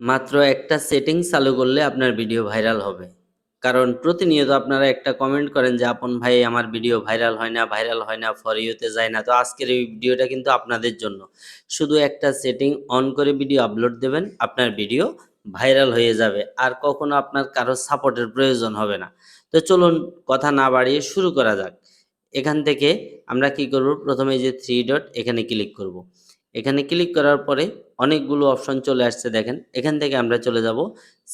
মাত্র একটা সেটিং চালু করলে আপনার ভিডিও ভাইরাল হবে। কারণ প্রতিনিয়ত আপনারা একটা কমেন্ট করেন যে, "আপন ভাই আমার ভিডিও ভাইরাল হয় না, ফর ইউ তে যায় না।" তো আজকের এই ভিডিওটা কিন্তু আপনাদের জন্য। শুধু একটা সেটিং অন করে ভিডিও আপলোড দেবেন, আপনার ভিডিও ভাইরাল হয়ে যাবে। আর কখনো আপনার কারো সাপোর্টের প্রয়োজন হবে না। তো চলুন কথা না বাড়িয়ে শুরু করা যাক। এখান থেকে আমরা কি করব? প্রথমে এই যে 3 ডট এখানে ক্লিক করব। এখানে ক্লিক করার পরে অনেকগুলো অপশন চলে আসছে দেখেন। এখান থেকে আমরা চলে যাব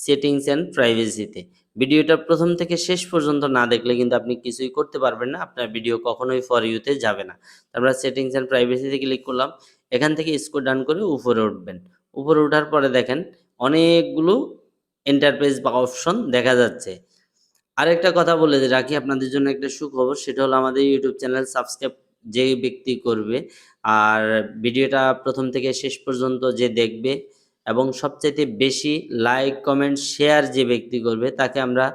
সেটিংস অ্যান্ড প্রাইভেসিতে। ভিডিওটা প্রথম থেকে শেষ পর্যন্ত না দেখলে কিন্তু আপনি কিছুই করতে পারবেন না। আপনার ভিডিও কখনোই ফর ইউ তে যাবে না। তো আমরা সেটিংস অ্যান্ড প্রাইভেসিতে ক্লিক করলাম। এখান থেকে স্ক্রল ডাউন করে উপরে উঠবেন। উপরে ওঠার পরে দেখেন অনেকগুলো ইন্টারফেস বা অপশন দেখা যাচ্ছে। আরেকটা কথা বলে রাখি আপনাদের জন্য একটা সুখবর, সেটা হলো আমাদের ইউটিউব চ্যানেল সাবস্ক্রাইব যেই ব্যক্তি করবে আর ভিডিওটা প্রথম থেকে শেষ পর্যন্ত যে দেখবে এবং সবচাইতে বেশি লাইক, কমেন্ট, শেয়ার যে ব্যক্তি করবে তাকে আমরা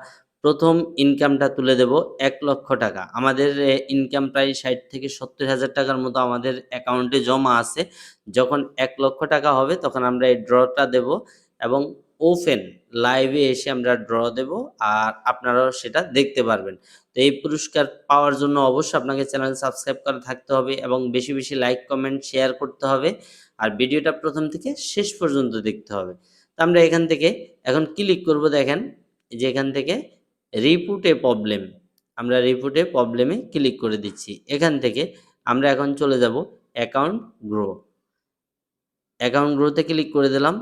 প্রথম ইনকামটা তুলে দেব ৳১,০০,০০০। আমাদের ইনকাম প্রায় ৬০ থেকে ৭০,০০০ টাকার মতো আমাদের অ্যাকাউন্টে জমা আছে। যখন ৳১,০০,০০০ হবে তখন আমরা এই ড্রটা দেব এবং ওপেন লাইভে এসে আমরা ড্র দেব আর আপনারাও সেটা দেখতে পারবেন। তো এই পুরস্কার পাওয়ার জন্য অবশ্যই আপনাকে চ্যানেল সাবস্ক্রাইব করা থাকতে হবে এবং বেশি, বেশি লাইক, কমেন্ট, শেয়ার করতে হবে। আর ভিডিওটা প্রথম থেকে শেষ পর্যন্ত দেখতে হবে। তো আমরা এখান থেকে এখন ক্লিক করব দেখেন যে এখান থেকে রিপোর্ট এ প্রবলেম। আমরা রিপোর্ট এ প্রবলেমে ক্লিক করে দিচ্ছি। এখান থেকে আমরা এখন চলে যাব অ্যাকাউন্ট গ্রো। অ্যাকাউন্ট গ্রোতে ক্লিক করে দিলাম।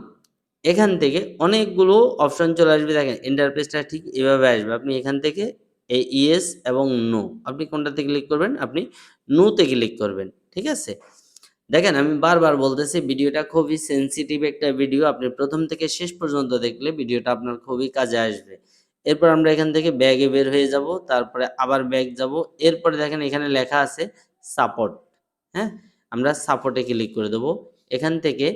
এখান থেকে অনেকগুলো অপশন চলে আসবে দেখেন ইন্টারফেসটা ঠিক এভাবে আসবে। আপনি এখান থেকে এই ইয়েস এবং নো আপনি কোনটাতে ক্লিক করবেন? আপনি নো তে ক্লিক করবেন। ঠিক আছে? দেখেন আমি বারবার বলতেছি ভিডিওটা খুবই সেনসিটিভ একটা ভিডিও। আপনি প্রথম থেকে শেষ পর্যন্ত দেখলে ভিডিওটা আপনার খুবই কাজে আসবে। এরপর আমরা এখান থেকে ব্যাগে বের হয়ে যাব। তারপরে আবার ব্যাক যাব। এরপরে দেখেন এখানে লেখা আছে সাপোর্ট। হ্যাঁ? আমরা সাপোর্টে ক্লিক করে দেব। এখান থেকে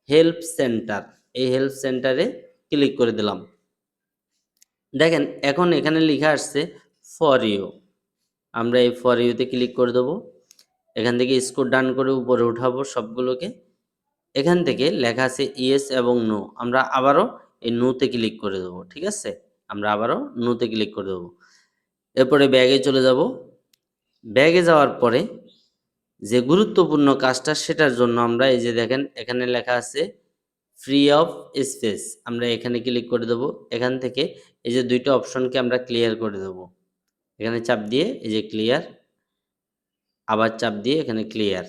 হেল্প সেন্টার, এই হেল্প সেন্টারে ক্লিক করে দিলাম। দেখেন এখন এখানে লিখা আসছে ফর ইউ। আমরা এই ফর ইউতে ক্লিক করে দেব। এখান থেকে স্ক্রল ডাউন করে উপরে উঠাবো সবগুলোকে। এখান থেকে লেখা আছে ইয়েস এবং নো। আমরা আবারও এই নো তে ক্লিক করে দেব। ঠিক আছে? আমরা আবারও নো তে ক্লিক করে দেব। এরপরে ব্যাগে চলে যাব। ব্যাগে যাওয়ার পরে যে গুরুত্বপূর্ণ কাজটা সেটার জন্য আমরা এই যে দেখেন এখানে লেখা আছে ফ্রি অফ স্পেস। আমরা এখানে ক্লিক করে দেব। এখান থেকে এই যে ২ টা অপশনকে আমরা ক্লিয়ার করে দেব। এখানে চাপ দিয়ে এই যে ক্লিয়ার, আবার চাপ দিয়ে এখানে ক্লিয়ার।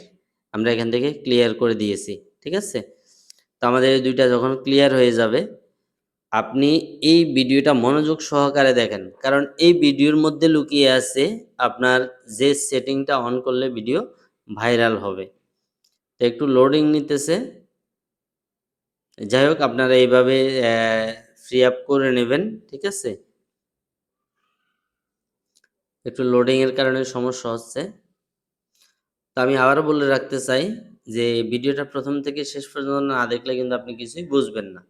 আমরা এখান থেকে ক্লিয়ার করে দিয়েছি। ঠিক আছে? তো আমাদের এই ২ টা যখন ক্লিয়ার হয়ে যাবে, আপনি এই ভিডিওটা মনোযোগ সহকারে দেখেন। কারণ এই ভিডিওর মধ্যে লুকিয়ে আছে আপনার যে সেটিংটা অন করলে ভিডিও ভাইরাল হবে। তো একটু লোডিং নিতেছে। যাই হোক আপনারা এইভাবে ফ্রি আপ করে নেবেন। ঠিক আছে? একটু লোডিং এর কারণে সমস্যা হচ্ছে। তো আমি আবারও বলে রাখতে চাই যে ভিডিওটা প্রথম থেকে শেষ পর্যন্ত না দেখলে কিন্তু আপনি কিছুই বুঝবেন না।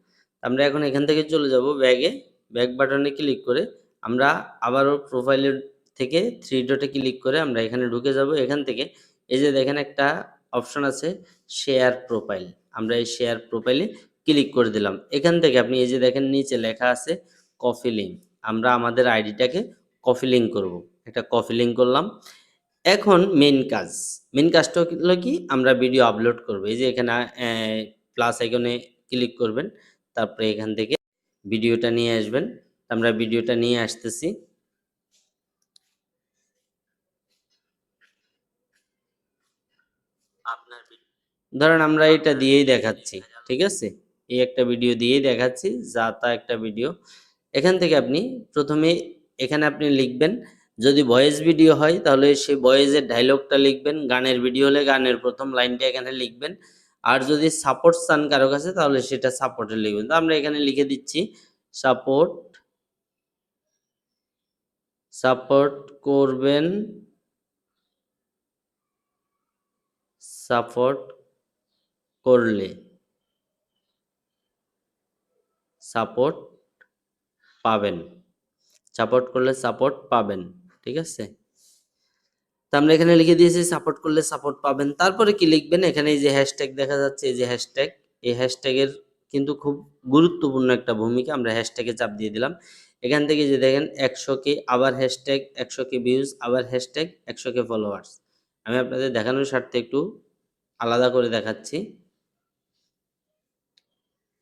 আমরা এখন এখান থেকে চলে যাব ব্যাগে, ব্যাক বাটনে ক্লিক করে আমরা আবারও প্রোফাইলের থেকে 3 ডটে ক্লিক করে আমরা এখানে ঢুকে যাব। এখান থেকে এই যে দেখেন একটা অপশন আছে শেয়ার প্রোফাইল। আমরা এই শেয়ার প্রোফাইলে ক্লিক করে দিলাম। এখান থেকে আপনি এই যে দেখেন নিচে লেখা আছে কপি লিঙ্ক। আমরা আমাদের আইডিটাকে কপি লিঙ্ক করব। একটা কপি লিঙ্ক করলাম। এখন মেইন কাজ। মেইন কাজটা হলো কি? আমরা ভিডিও আপলোড করব। এই যে এখানে প্লাস আইকনে ক্লিক করবেন। তারপরে এখান থেকে ভিডিওটা নিয়ে আসবেন। আমরা ভিডিওটা নিয়ে আসতেছি। ধরেন আমরা এটা দিয়েই দেখাচ্ছি। ঠিক আছে? এই একটা ভিডিও দিয়েই দেখাচ্ছি। যা তা একটা ভিডিও। এখান থেকে আপনি প্রথমে এখানে আপনি লিখবেন, যদি ভয়েস ভিডিও হয় তাহলে সেই ভয়েসের ডায়লগটা লিখবেন। গানের ভিডিও হলে গানের ১ম লাইনটা এখানে লিখবেন। আর যদি সাপোর্ট চান কারো কাছে তাহলে সেটা সাপোর্টে লিখবেন। তো আমরা এখানে লিখে দিচ্ছি সাপোর্ট, সাপোর্ট করবেন, সাপোর্ট করলে সাপোর্ট পাবেন। সাপোর্ট করলে সাপোর্ট পাবেন। ঠিক আছে? তো আমরা এখানে লিখে দিয়েছি সাপোর্ট করলে সাপোর্ট পাবেন। তারপরে কি লিখবেন? এখানে এই যে হ্যাশট্যাগ দেখা যাচ্ছে, এই যে হ্যাশট্যাগ, এই হ্যাশট্যাগের কিন্তু খুব গুরুত্বপূর্ণ একটা ভূমিকা। আমরা হ্যাশট্যাগে চাপ দিয়ে দিলাম। এখান থেকে যে দেখেন 100K আবার হ্যাশট্যাগ 100K ভিউজ আবার হ্যাশট্যাগ 100K ফলোয়ার্স। আমি আপনাদের দেখানোর স্বার্থে একটু আলাদা করে দেখাচ্ছি।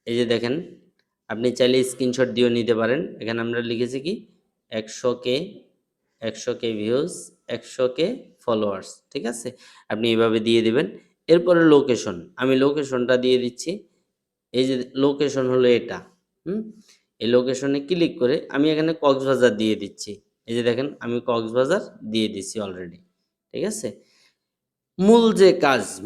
এই যে দেখেন, আপনি চাইলে স্ক্রিনশট দিয়েও নিতে পারেন। এখানে আমরা লিখেছি কি 100K ভিউজ 100K ফলোয়ার্স, ঠিক আছে? আপনি এভাবে দিয়ে দিবেন। এরপরে লোকেশন, আমি লোকেশনটা দিয়ে দিচ্ছি। এই যে লোকেশন হলো এটা। এই লোকেশনে ক্লিক করে আমি এখানে কক্সবাজার দিয়ে দিচ্ছি। এই যে দেখেন আমি কক্সবাজার দিয়ে দিচ্ছি অলরেডি, ঠিক আছে?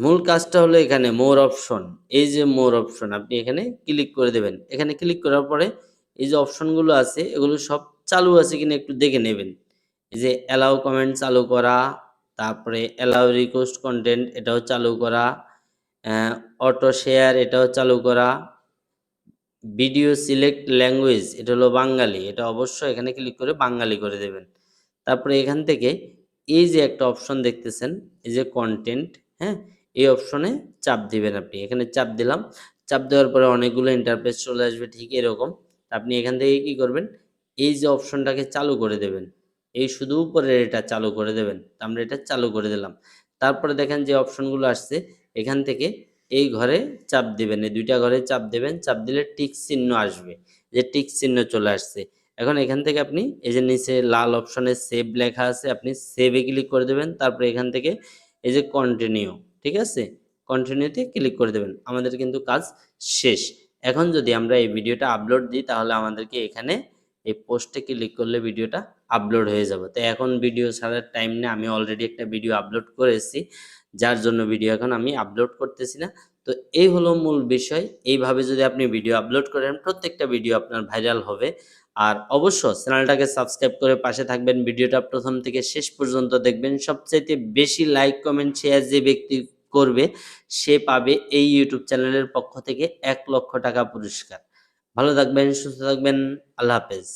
মূল কাজটা হলো এখানে মোর অপশন। এই যে মোর অপশন আপনি এখানে ক্লিক করে দেবেন। এখানে ক্লিক করার পরে এই যে অপশনগুলো আছে এগুলো সব চালু আছে কিনা একটু দেখে নেবেন। এই যে অ্যালাউ কমেন্ট চালু করা, তারপরে অ্যালাউ রিকোয়েস্ট কন্টেন্ট এটাও চালু করা, অটো শেয়ার এটাও চালু করা, ভিডিও সিলেক্ট ল্যাঙ্গুয়েজ এটা হলো বাঙালি, এটা অবশ্যই এখানে ক্লিক করে বাঙালি করে দেবেন। তারপরে এখান থেকে এই যে একটা অপশন দেখতেছেন, এই যে কন্টেন্ট, হ্যাঁ, এই অপশনে চাপ দিবেন আপনি। এখানে চাপ দিলাম। চাপ দেওয়ার পরে অনেকগুলো ইন্টারফেস চলে আসবে ঠিক এরকম। আপনি এখান থেকে কি করবেন, এই যে অপশনটাকে চালু করে দেবেন। এই শুধু উপরের এটা চালু করে দেবেন। আমরা এটা চালু করে দিলাম। তারপরে দেখেন যে অপশনগুলো আসছে, এখান থেকে এই ঘরে চাপ দিবেন, এই দুইটা ঘরে চাপ দেবেন। চাপ দিলে টিক চিহ্ন আসবে, যে টিক চিহ্ন চলে আসছে। এখন এখান থেকে আপনি এই যে নিচে লাল অপশনে সেভ লেখা আছে, আপনি সেভে ক্লিক করে দেবেন। তারপরে এখান থেকে এই যে কন্টিনিউ, ঠিক আছে, কন্টিনিউতে ক্লিক করে দেবেন। আমাদের কিন্তু কাজ শেষ। এখন যদি আমরা এই ভিডিওটা আপলোড দিই তাহলে আমাদেরকে এখানে এই পোস্টে ক্লিক করলে ভিডিওটা আপলোড হয়ে যাবে। তো এখন ভিডিও ছাড়ার টাইম নেই, আমি অলরেডি একটা ভিডিও আপলোড করেছি, যার জন্য ভিডিও এখন আমি আপলোড করতেছি না। তো এই হলো মূল বিষয়। এইভাবে যদি আপনি ভিডিও আপলোড করেন প্রত্যেকটা ভিডিও আপনার ভাইরাল হবে। আর অবশ্য চ্যানেলটাকে সাবস্ক্রাইব করে পাশে থাকবেন, ভিডিওটা প্রথম থেকে শেষ পর্যন্ত দেখবেন। সবচাইতে বেশি লাইক কমেন্ট শেয়ার যে ব্যক্তি করবে সে পাবে এই ইউটিউব চ্যানেলের পক্ষ থেকে 1 লক্ষ টাকা পুরস্কার। ভালো থাকবেন, সুস্থ থাকবেন। আল্লাহ হাফেজ।